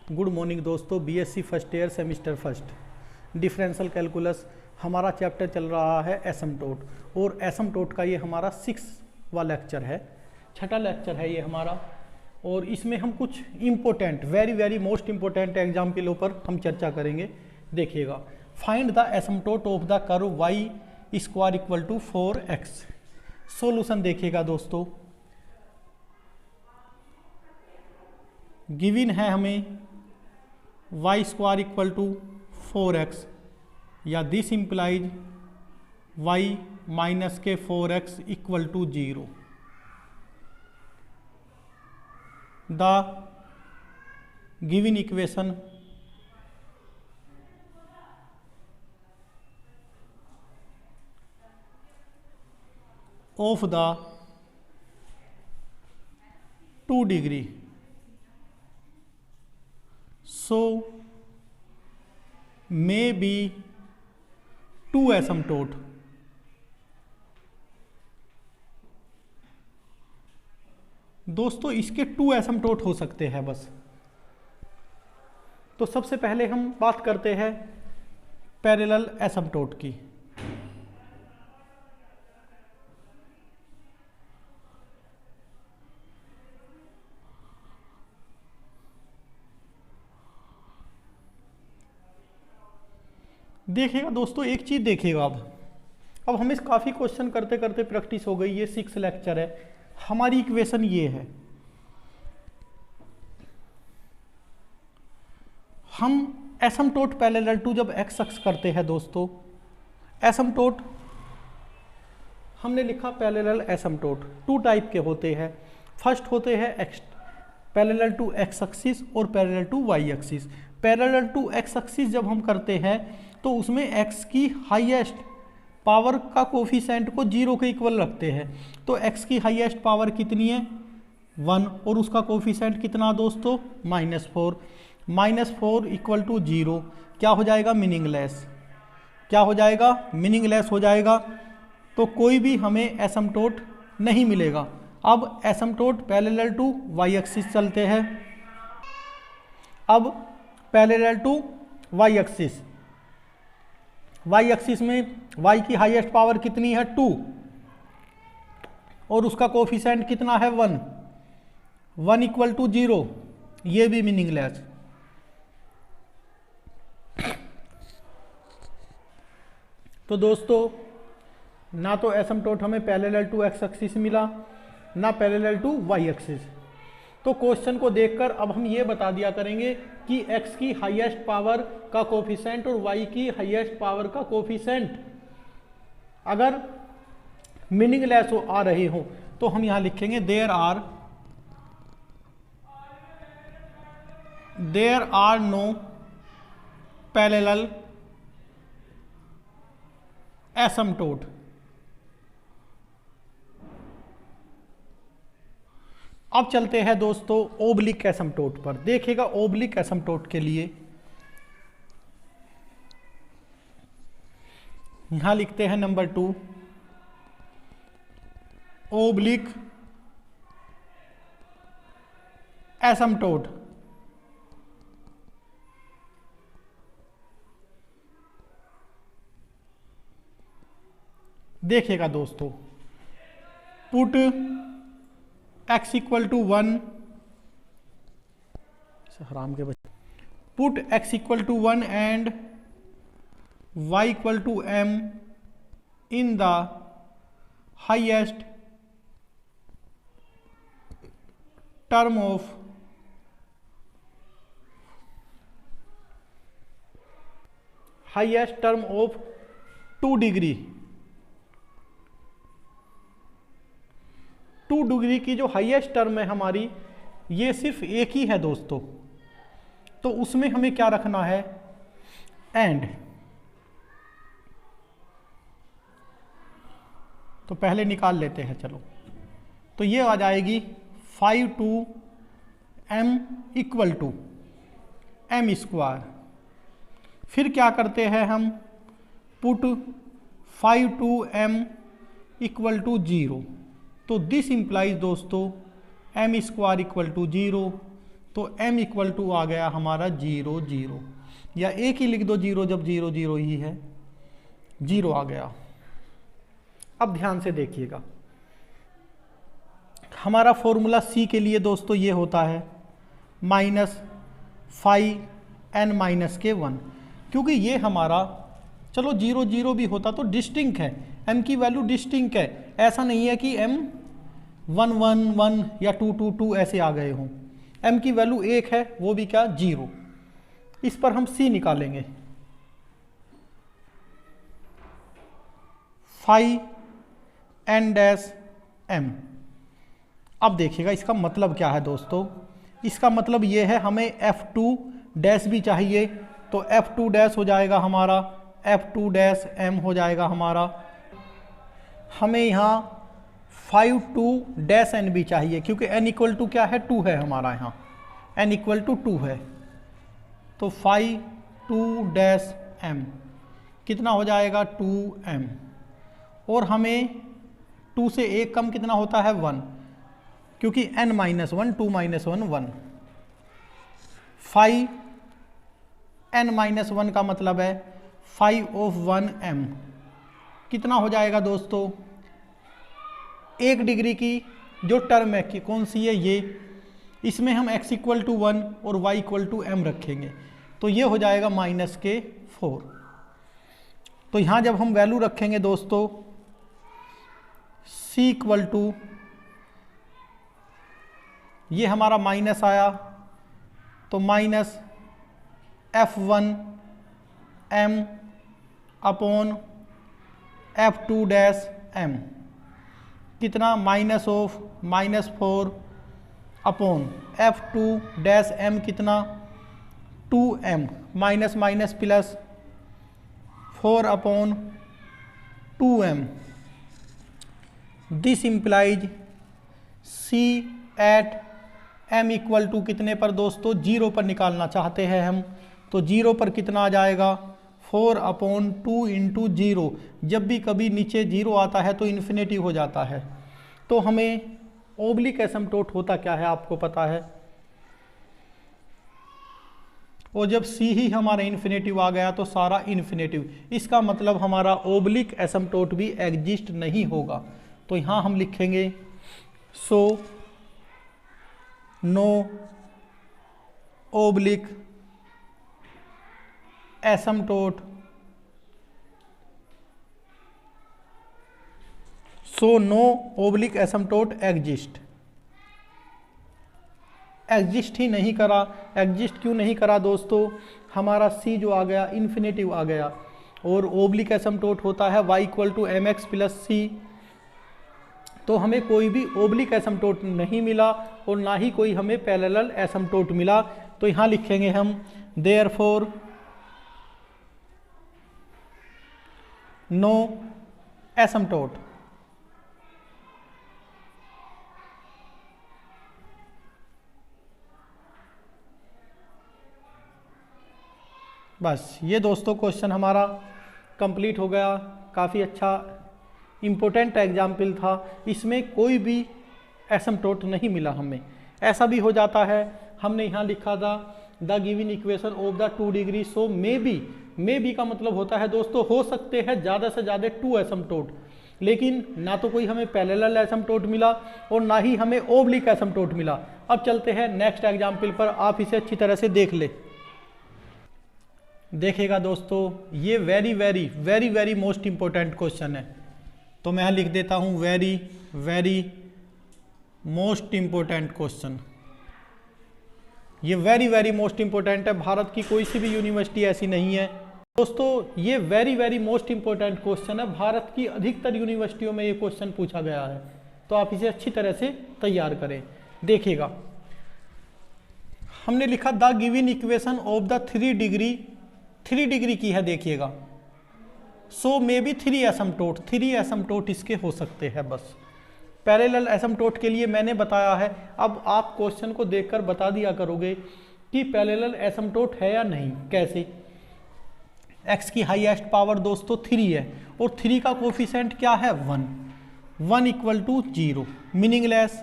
Good morning दोस्तों। BSc first year semester first differential calculus हमारा chapter चल रहा है एसिम्प्टोट, और एसिम्प्टोट का ये हमारा 6वां लेक्चर है, छठा लेक्चर है ये हमारा। और इसमें हम कुछ important very most important exam के ऊपर हम चर्चा करेंगे। देखिएगा, find the asymptote of the curve y square equal to 4x। Solution देखिएगा दोस्तों, गिवन है हमें y square equal to 4x, या दिस इम्प्लाइज y माइनस के 4x equal to 0। The given equation of the 2 degree so may be 2 asymptote। दोस्तों इसके 2 asymptote हो सकते हैं बस। तो सबसे पहले हम बात करते हैं पैरेलल एसिम्प्टोट की। देखिएगा दोस्तों, एक चीज देखिएगा, अब हमें काफ़ी क्वेश्चन करते करते प्रैक्टिस हो गई। ये 6 लेक्चर है, हमारी इक्वेशन ये है। हम एसिम्प्टोट पैरेलल टू जब x अक्ष करते हैं दोस्तों, एसिम्प्टोट हमने लिखा पैरेलल एसिम्प्टोट 2 टाइप के होते हैं। फर्स्ट होते हैं x parallel to x axis और parallel to y axis. Parallel to x axis जब हम करते हैं तो उसमें x की हाईएस्ट पावर का कोफिशिएंट को 0 के इक्वल रखते हैं। तो x की हाईएस्ट पावर कितनी है 1, और उसका कोफिशिएंट कितना दोस्तों -4। -4 इक्वल टू 0 क्या हो जाएगा, मीनिंगलेस। क्या हो जाएगा, मीनिंगलेस हो जाएगा। तो कोई भी हमें एसिम्प्टोट नहीं मिलेगा। अब asymptote parallel to y axis चलते हैं। अब parallel to y axis, y axis में y की हाईएस्ट पावर कितनी है 2, और उसका कोफिशिएंट कितना है 1। 1 इक्वल टू 0, ये भी मीनिंगलेस। तो दोस्तों ना तो एसिम्प्टोट हमें पैरेलल टू x एक्सिस मिला, ना पैरेलल टू y एक्सिस। तो क्वेश्चन को देखकर अब हम ये बता दिया करेंगे कि x की हाईएस्ट पावर का कोफिशिएंट और y की हाईएस्ट पावर का कोफिशिएंट अगर मीनिंगलेस आ रहे हो तो हम यहां लिखेंगे there are no parallel asymptote. अब चलते हैं दोस्तों ओब्लिक एसिम्प्टोट पर। देखिएगा, ओब्लिक एसिम्प्टोट के लिए यहां लिखते हैं नंबर 2 ओब्लिक एसिम्प्टोट। देखिएगा दोस्तों, पुट x इक्वल टू 1, हराम के बच्चे, put x equal to 1 and y equal to m in the highest term of 2 degree. 2 degree की जो हाईएस्ट टर्म है हमारी, ये सिर्फ एक ही है दोस्तों। तो उसमें हमें क्या रखना है, एंड। तो पहले निकाल लेते हैं, चलो। तो ये आ जाएगी 5 to m equal to m square. फिर क्या करते हैं हम, put 5 to m equal to 0। तो दिस इंप्लाइज दोस्तों m स्क्वायर इक्वल टू 0। तो m इक्वल टू आ गया हमारा 0 0, या एक ही लिख दो 0 जब 0 0 ही है, 0 आ गया। अब ध्यान से देखिएगा, हमारा फॉर्मूला c के लिए दोस्तों ये होता है -5n-1, क्योंकि ये हमारा, चलो 0 0 भी होता तो डिस्टिंक्ट है, m की वैल्यू डिस्टिंक्ट है, ऐसा नहीं है कि m 1 1 1 या 2 2 2 ऐसे आ गए हों, m की वैल्यू एक है, वो भी क्या 0। इस पर हम c निकालेंगे, 5n-m। अब देखिएगा इसका मतलब क्या है दोस्तों, इसका मतलब ये है हमें f2 डैश भी चाहिए, तो f2 डैश हो जाएगा हमारा, f2 डैश m हो जाएगा हमारा। हमें यहाँ 5 डैश n भी चाहिए, क्योंकि n इक्वल टू क्या है 2 है हमारा, यहाँ n इक्वल टू 2 है, तो 5 डैश m कितना हो जाएगा 2m, और हमें 2 से 1 कम कितना होता है 1, क्योंकि n - 1 2 - 1 1, 5n-1 का मतलब है 5/1m, कितना हो जाएगा दोस्तों, 1 डिग्री की जो टर्म है कि कौन सी है ये, इसमें हम x इक्वल टू 1 और y इक्वल टू m रखेंगे, तो ये हो जाएगा -4। तो यहाँ जब हम वैल्यू रखेंगे दोस्तों c इक्वल टू, ये हमारा माइनस आया, तो -f1m upon f2 dash m, कितना -4 अपॉन f2 डैश m कितना 2m, minus minus plus 4 upon 2m। This implies c at m equal to कितने पर दोस्तों 0 पर निकालना चाहते हैं हम, तो 0 पर कितना आ जाएगा 4/2 इंटू 0। जब भी कभी नीचे 0 आता है तो इन्फिनिटी हो जाता है। तो हमें ओब्लिक एसिम्प्टोट होता क्या है आपको पता है, और जब c ही हमारा इन्फिनेटिव आ गया तो सारा इन्फिनेटिव, इसका मतलब हमारा ओब्लिक एसिम्प्टोट भी एग्जिस्ट नहीं होगा। तो यहाँ हम लिखेंगे so no oblique asymptote, so no oblique asymptote exist. Exist ही नहीं करा, एग्जिस्ट क्यों नहीं करा दोस्तों, हमारा c जो आ गया इन्फिनेटिव आ गया, और ओब्लिक एसिम्प्टोट होता है y equal to mx plus c। तो हमें कोई भी ओब्लिक एसिम्प्टोट नहीं मिला और ना ही कोई हमें पैरेलल एसिम्प्टोट मिला। तो यहाँ लिखेंगे हम देयरफॉर नो एसिम्प्टोट। बस ये दोस्तों क्वेश्चन हमारा कंप्लीट हो गया। काफ़ी अच्छा इम्पोर्टेंट एग्जाम्पल था, इसमें कोई भी एसिम्प्टोट नहीं मिला हमें। ऐसा भी हो जाता है, हमने यहाँ लिखा था the given equation of the 2 degree, so may be का मतलब होता है दोस्तों हो सकते हैं ज़्यादा से ज़्यादा 2 एसिम्प्टोट, लेकिन ना तो कोई हमें पैरेलल एसिम्प्टोट मिला और ना ही हमें ओब्लिक एसिम्प्टोट मिला। अब चलते हैं नेक्स्ट एग्जाम्पल पर, आप इसे अच्छी तरह से देख ले। देखिएगा दोस्तों, ये very very very very most important question है, तो मैं यहाँ लिख देता हूँ very very most important question. ये वेरी वेरी मोस्ट इंपॉर्टेंट है, भारत की कोई सी भी यूनिवर्सिटी ऐसी नहीं है दोस्तों। ये very very most important question है, भारत की अधिकतर यूनिवर्सिटियों में ये क्वेश्चन पूछा गया है, तो आप इसे अच्छी तरह से तैयार करें। देखिएगा, हमने लिखा the given equation of the 3 degree की है, देखिएगा सो मे बी 3 एसिम्प्टोट, 3 एसिम्प्टोट इसके हो सकते हैं। बस पैरेलल एसिम्प्टोट के लिए मैंने बताया है, अब आप क्वेश्चन को देखकर बता दिया करोगे कि पैरेलल एसिम्प्टोट है या नहीं। कैसे, x की हाईएस्ट पावर दोस्तों 3 है और 3 का कोफिशिएंट क्या है 1 इक्वल टू 0, मीनिंगलेस।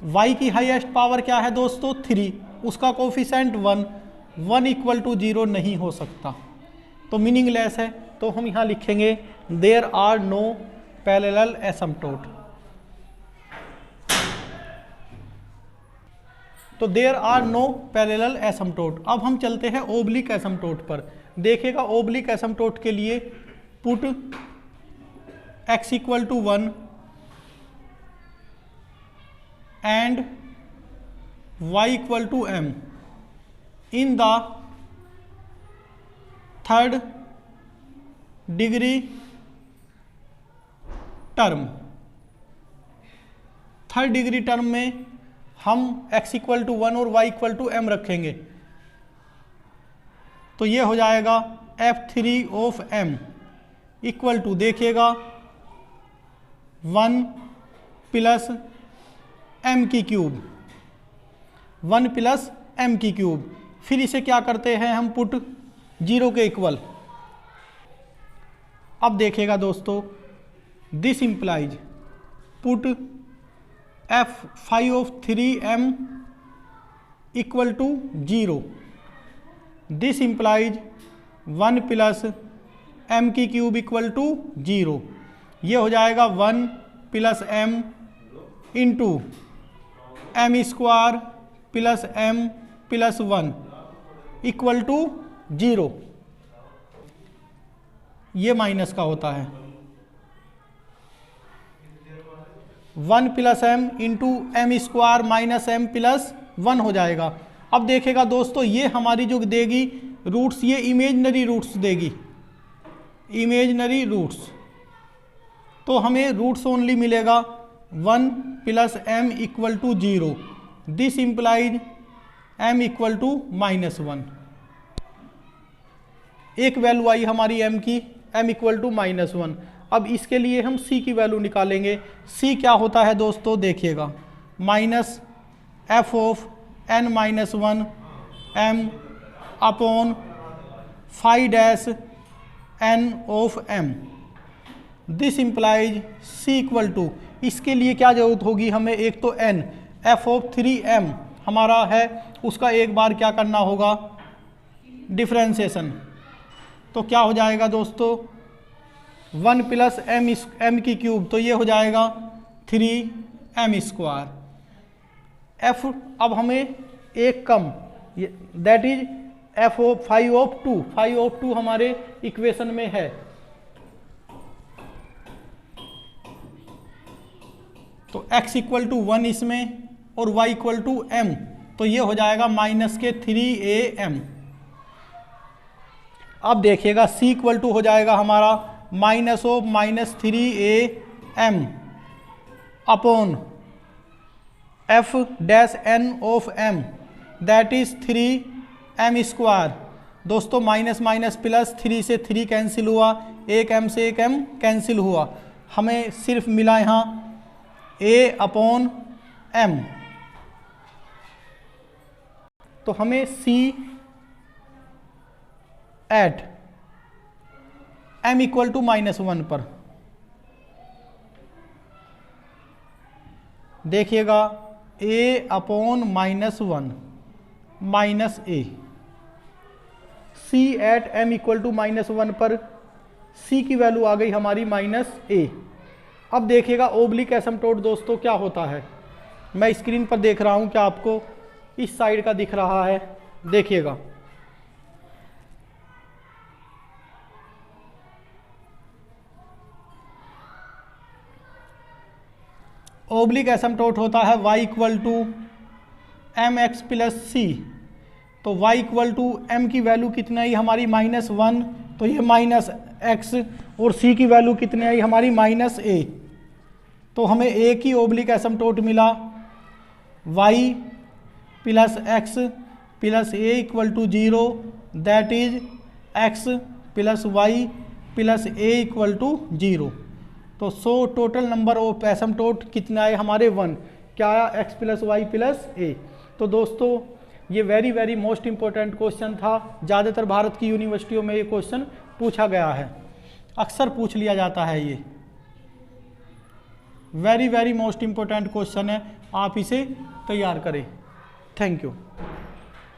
y की हाईएस्ट पावर क्या है दोस्तों 3, उसका कोफिशिएंट 1, 1 इक्वल टू 0 नहीं हो सकता, तो मीनिंगलेस है। तो हम यहाँ लिखेंगे there are no parallel asymptote. तो there are no parallel asymptote. अब हम चलते हैं ओब्लिक एसिम्प्टोट पर। देखिएगा ओब्लिक एसिम्प्टोट के लिए put x equal to 1 and y equal to m in the third degree term. Third degree term में हम x इक्वल टू 1 और y इक्वल टू m रखेंगे, तो ये हो जाएगा f3 of m equal to, देखिएगा 1 प्लस m की क्यूब, 1 प्लस m की क्यूब। फिर इसे क्या करते हैं हम पुट 0 के इक्वल। अब देखिएगा दोस्तों this implies put f5 of 3m equal to 0। This implies 1 plus m की क्यूब इक्वल टू 0। ये हो जाएगा 1 plus m into m square plus m plus 1 equal to 0। ये माइनस का होता है, 1 plus m into M square minus m plus 1 हो जाएगा। अब देखेगा दोस्तों ये हमारी जो देगी रूट्स, ये इमेजनरी रूट्स देगी, इमेजनरी रूट्स। तो हमें रूट्स ओनली मिलेगा 1 plus m equal to 0। This implies m equal to -1। एक वैल्यू आई हमारी m की, m इक्वल टू -1। अब इसके लिए हम c की वैल्यू निकालेंगे। c क्या होता है दोस्तों, देखिएगा minus f of n minus 1 m upon five dash n of m। This implies c equal to, इसके लिए क्या जरूरत होगी हमें, एक तो n, f ऑफ 3m हमारा है, उसका एक बार क्या करना होगा डिफ्रेंसिएशन। तो क्या हो जाएगा दोस्तों 1 प्लस m की क्यूब, तो ये हो जाएगा 3m स्क्वायर। f अब हमें एक कम, that is f of 5 of 2, 5 of 2 हमारे इक्वेशन में है। तो x इक्वल टू 1 इसमें और y इक्वल टू m, तो ये हो जाएगा माइनस के 3am। अब देखिएगा c इक्वल टू हो जाएगा हमारा minus of -3am upon f dash n of m, that is 3m square. दोस्तों माइनस माइनस प्लस, 3 से 3 कैंसिल हुआ, एक m से एक m कैंसिल हुआ, हमें सिर्फ मिला यहाँ a अपॉन m। तो हमें c at m equal to -1 पर, देखिएगा a upon -1 minus a, c at m equal to -1 पर c की वैल्यू आ गई हमारी -a। अब देखिएगा ओब्लिक एसिम्प्टोट दोस्तों क्या होता है, मैं स्क्रीन पर देख रहा हूं, क्या आपको इस साइड का दिख रहा है, देखिएगा ओब्लिक एसिम्प्टोट होता है y equal to mx plus c. तो y इक्वल टू m की वैल्यू कितनी आई हमारी -1, तो ये -x, और c की वैल्यू कितनी आई हमारी -a। तो हमें a की ओब्लिक एसिम्प्टोट मिला y plus x plus a equal to 0, that is x plus y plus a equal to 0। तो टोटल नंबर ऑफ एसिम्प्टोट कितना है हमारे 1, क्या आया x plus Y plus a। तो दोस्तों ये very very most important question था, ज़्यादातर भारत की यूनिवर्सिटियों में ये क्वेश्चन पूछा गया है, अक्सर पूछ लिया जाता है, ये very very most important question है। आप इसे तैयार करें। Thank you.